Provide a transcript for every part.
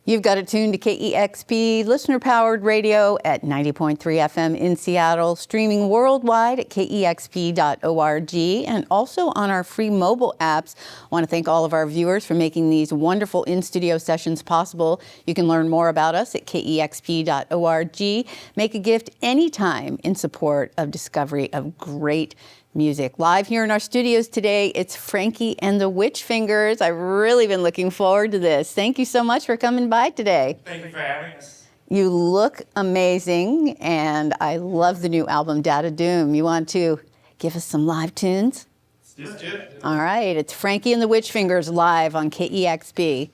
You've got it tuned to KEXP, listener-powered radio at 90.3 FM in Seattle, streaming worldwide at kexp.org, and also on our free mobile apps. I want to thank all of our viewers for making these wonderful in-studio sessions possible. You can learn more about us at kexp.org. Make a gift anytime in support of discovery of great music. Live here in our studios today, it's Frankie and the Witch Fingers. I've really been looking forward to this. Thank you so much for coming by today. Thank you for having us. You look amazing, and I love the new album, Data Doom. You want to give us some live tunes? Let's do it. All right, it's Frankie and the Witch Fingers live on KEXP.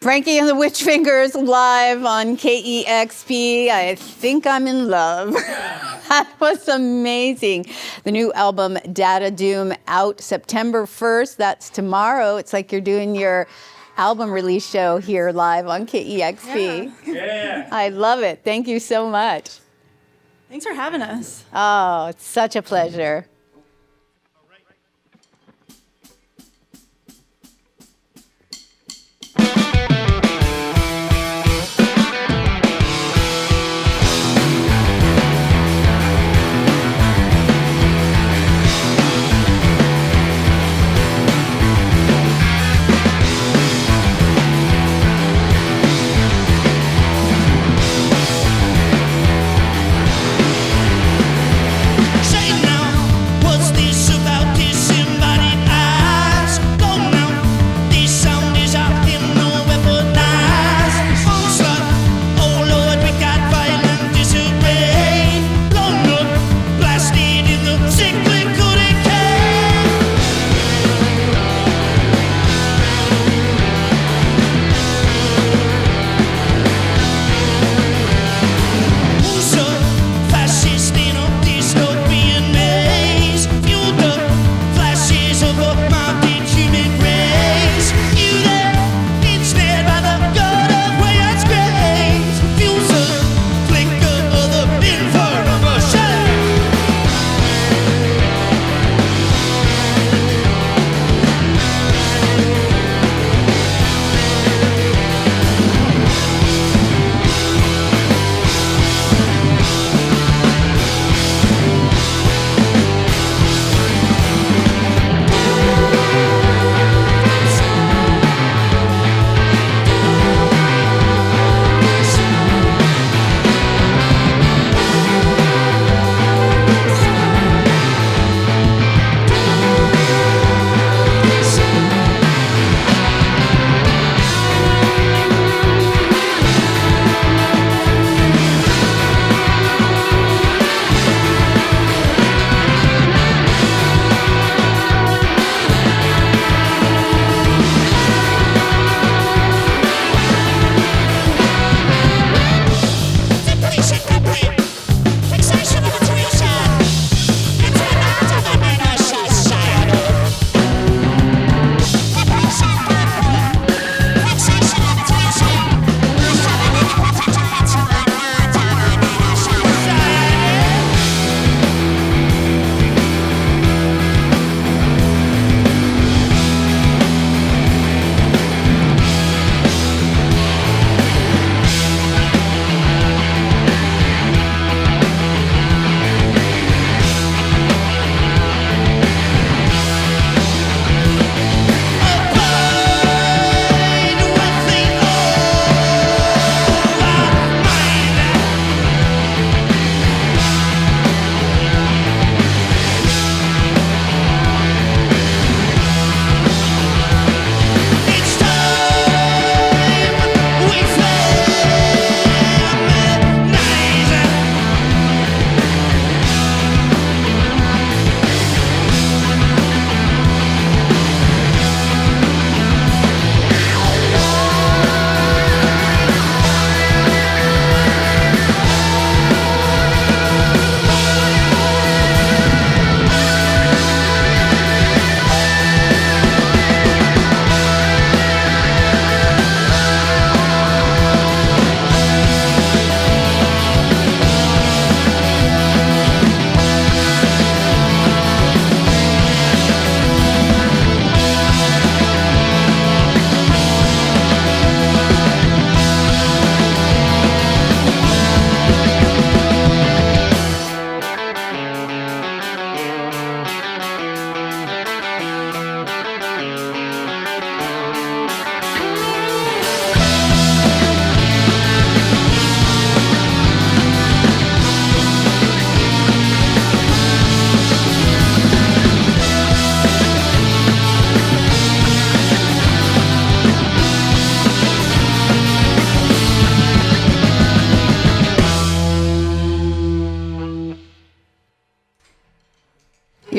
Frankie and the Witch Fingers live on KEXP. I think I'm in love. That was amazing. The new album, Data Doom, out September 1st. That's tomorrow. It's like you're doing your album release show here live on KEXP. Yeah. I love it. Thank you so much. Thanks for having us. Oh, it's such a pleasure. Say now.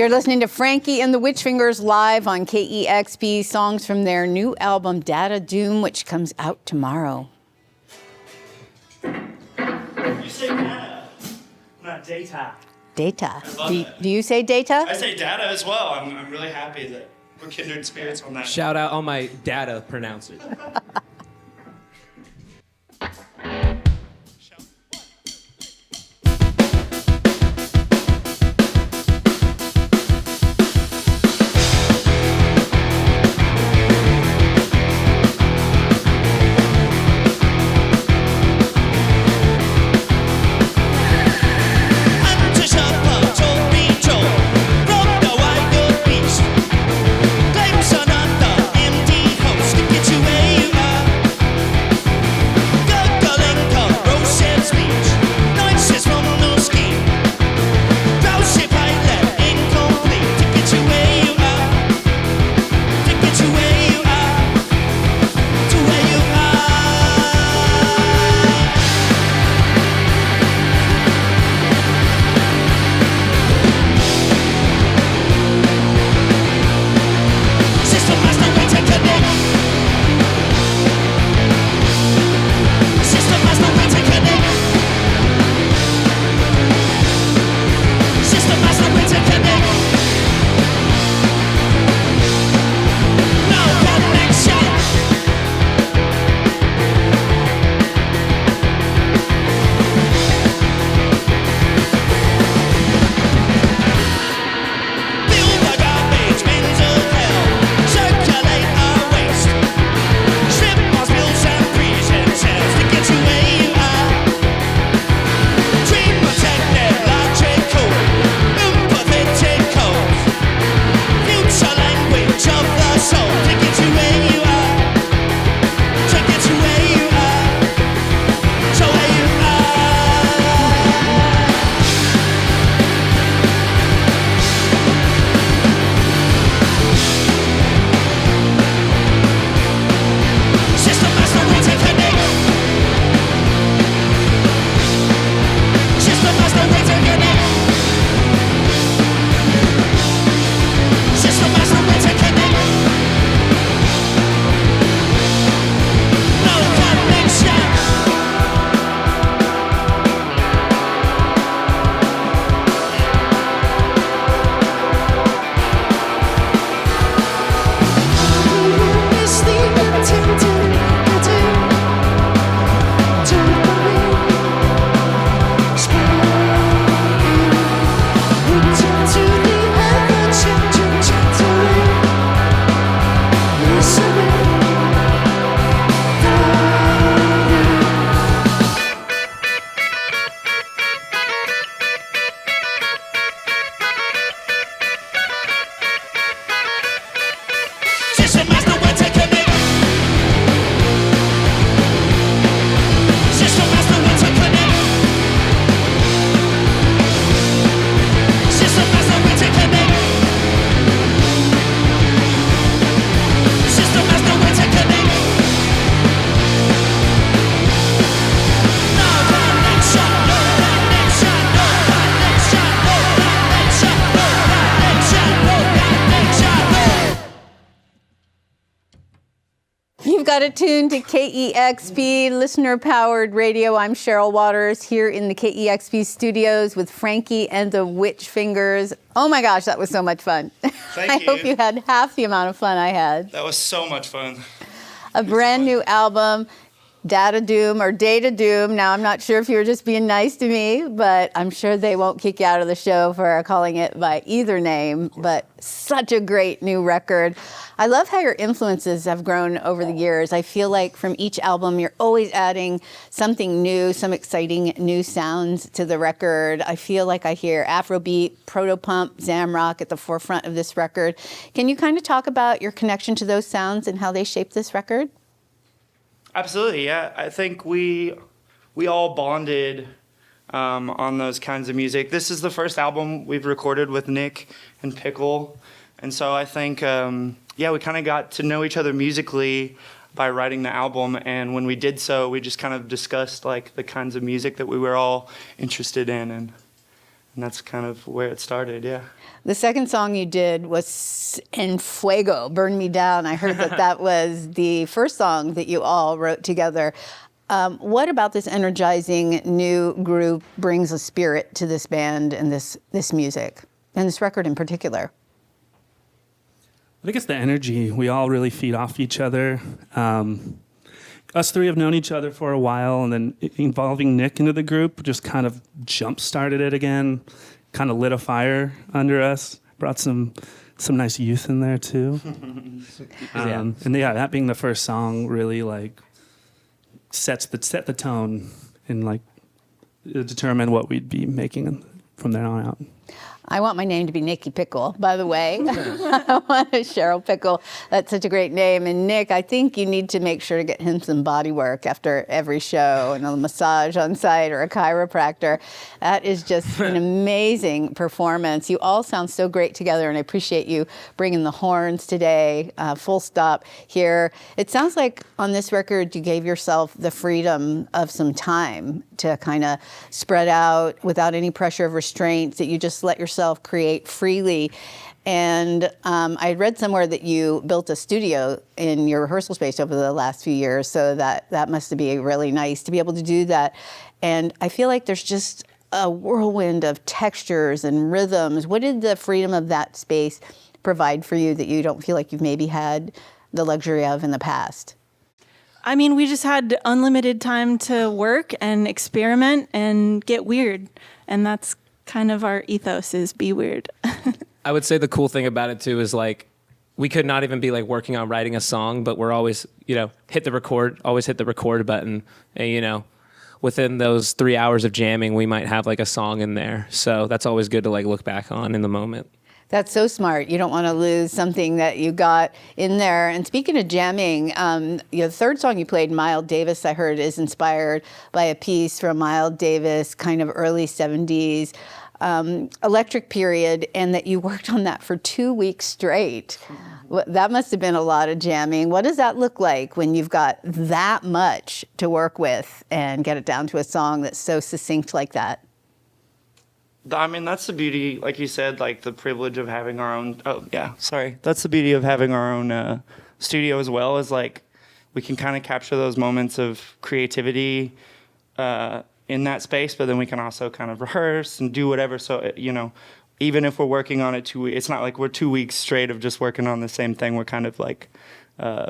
You're listening to Frankie and the Witchfingers live on KEXP, songs from their new album, Data Doom, which comes out tomorrow. You say data, not data. Data. I love that. Do you say data? I say data as well. I'm really happy that we're kindred spirits on that. Shout out all my data pronouncers. Got it tuned to KEXP, listener-powered radio. I'm Cheryl Waters here in the KEXP studios with Frankie and the Witchfingers. Oh my gosh, that was so much fun. Thank I you. hope you had half the amount of fun I had. That was so much fun. A brand new album, Data Doom or Data Doom. Now, I'm not sure if you were just being nice to me, but I'm sure they won't kick you out of the show for calling it by either name, but such a great new record. I love how your influences have grown over the years. I feel like from each album, you're always adding something new, some exciting new sounds to the record. I feel like I hear Afrobeat, proto-pump, Zamrock at the forefront of this record. Can you kind of talk about your connection to those sounds and how they shape this record? Absolutely, yeah. I think we all bonded on those kinds of music. This is the first album we've recorded with Nick and Pickle, and so I think we kind of got to know each other musically by writing the album. And when we did so, we just kind of discussed like the kinds of music that we were all interested in, and that's kind of where it started, yeah. The second song you did was En Fuego, Burn Me Down. I heard that was the first song that you all wrote together. What about this energizing new group brings a spirit to this band and this music, and this record in particular? I think it's the energy. We all really feed off each other. Us three have known each other for a while, and then involving Nick into the group just kind of jump-started it again, kind of lit a fire under us, brought some nice youth in there, too. And yeah, that being the first song really, like, set the tone and, like, determine what we'd be making from there on out. I want my name to be Nikki Pickle, by the way. I want a Cheryl Pickle. That's such a great name. And Nick, I think you need to make sure to get him some body work after every show and a massage on site or a chiropractor. That is just an amazing performance. You all sound so great together, and I appreciate you bringing the horns today, full stop here. It sounds like on this record you gave yourself the freedom of some time to kind of spread out without any pressure of restraints, that you just let yourself create freely. And I read somewhere that you built a studio in your rehearsal space over the last few years, so that must be really nice to be able to do that. And I feel like there's just a whirlwind of textures and rhythms. What did the freedom of that space provide for you that you don't feel like you've maybe had the luxury of in the past? I mean, we just had unlimited time to work and experiment and get weird. And that's kind of our ethos, is be weird. I would say the cool thing about it too is like we could not even be like working on writing a song, but we're always, hit the record button, and within those 3 hours of jamming, we might have like a song in there. So that's always good to like look back on in the moment. That's so smart. You don't want to lose something that you got in there. And speaking of jamming, the third song you played, Miles Davis, I heard, is inspired by a piece from Miles Davis, kind of early 70s, electric period, and that you worked on that for 2 weeks straight. That must have been a lot of jamming. What does that look like when you've got that much to work with and get it down to a song that's so succinct like that? I mean, that's the beauty, like you said, like the privilege of having our own. That's the beauty of having our own studio as well, is like we can kind of capture those moments of creativity in that space, but then we can also kind of rehearse and do whatever. So, even if we're working on it it's not like we're 2 weeks straight of just working on the same thing. We're kind of like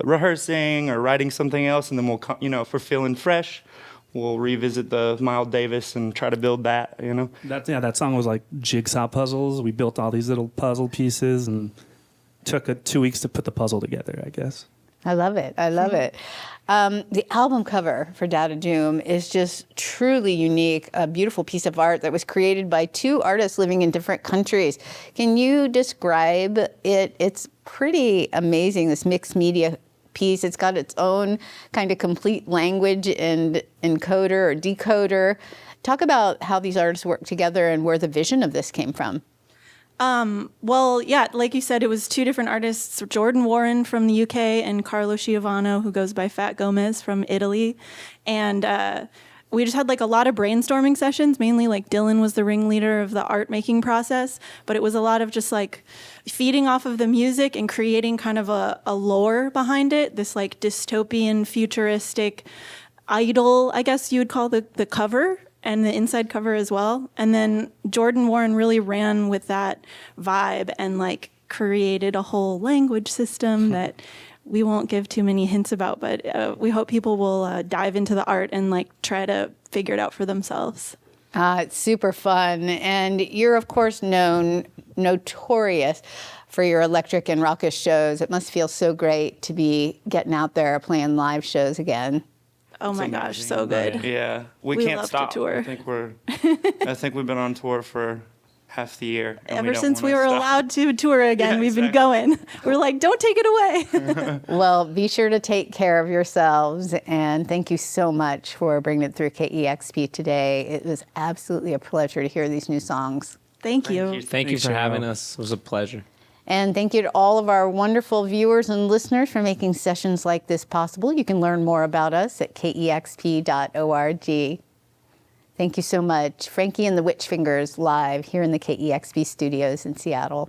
rehearsing or writing something else, and then we'll, if we're feeling fresh, we'll revisit the Miles Davis and try to build that, That song was like jigsaw puzzles. We built all these little puzzle pieces and took 2 weeks to put the puzzle together, I guess. I love it. I love it. The album cover for Data Doom is just truly unique, a beautiful piece of art that was created by two artists living in different countries. Can you describe it? It's pretty amazing, this mixed media piece. It's got its own kind of complete language and encoder or decoder. Talk about how these artists work together and where the vision of this came from. Well, yeah, like you said, it was two different artists, Jordan Warren from the UK and Carlo Schiavano, who goes by Fat Gomez, from Italy. And we just had like a lot of brainstorming sessions, mainly like Dylan was the ringleader of the art making process, but it was a lot of just like feeding off of the music and creating kind of a lore behind it, this like dystopian, futuristic idol, I guess you would call the cover, and the inside cover as well. And then Jordan Warren really ran with that vibe and like created a whole language system that we won't give too many hints about, but we hope people will dive into the art and like try to figure it out for themselves. It's super fun. And you're, of course, notorious for your electric and raucous shows. It must feel so great to be getting out there playing live shows again. Oh my gosh, so good. Yeah, we can't love stop. to tour. I think we've been on tour for half the year. Ever since we were allowed to tour again, we've been going. We're like, don't take it away. Well, be sure to take care of yourselves, and thank you so much for bringing it through KEXP today. It was absolutely a pleasure to hear these new songs. Thank you. Thank you for having us. It was a pleasure. And thank you to all of our wonderful viewers and listeners for making sessions like this possible. You can learn more about us at kexp.org. Thank you so much. Frankie and the Witch Fingers live here in the KEXP studios in Seattle.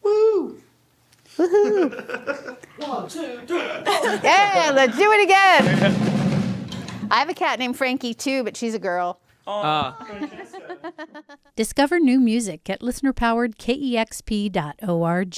Woo! Woohoo! 1, 2, 3. Yeah, let's do it again. I have a cat named Frankie too, but she's a girl. Discover new music at listener-powered KEXP.org.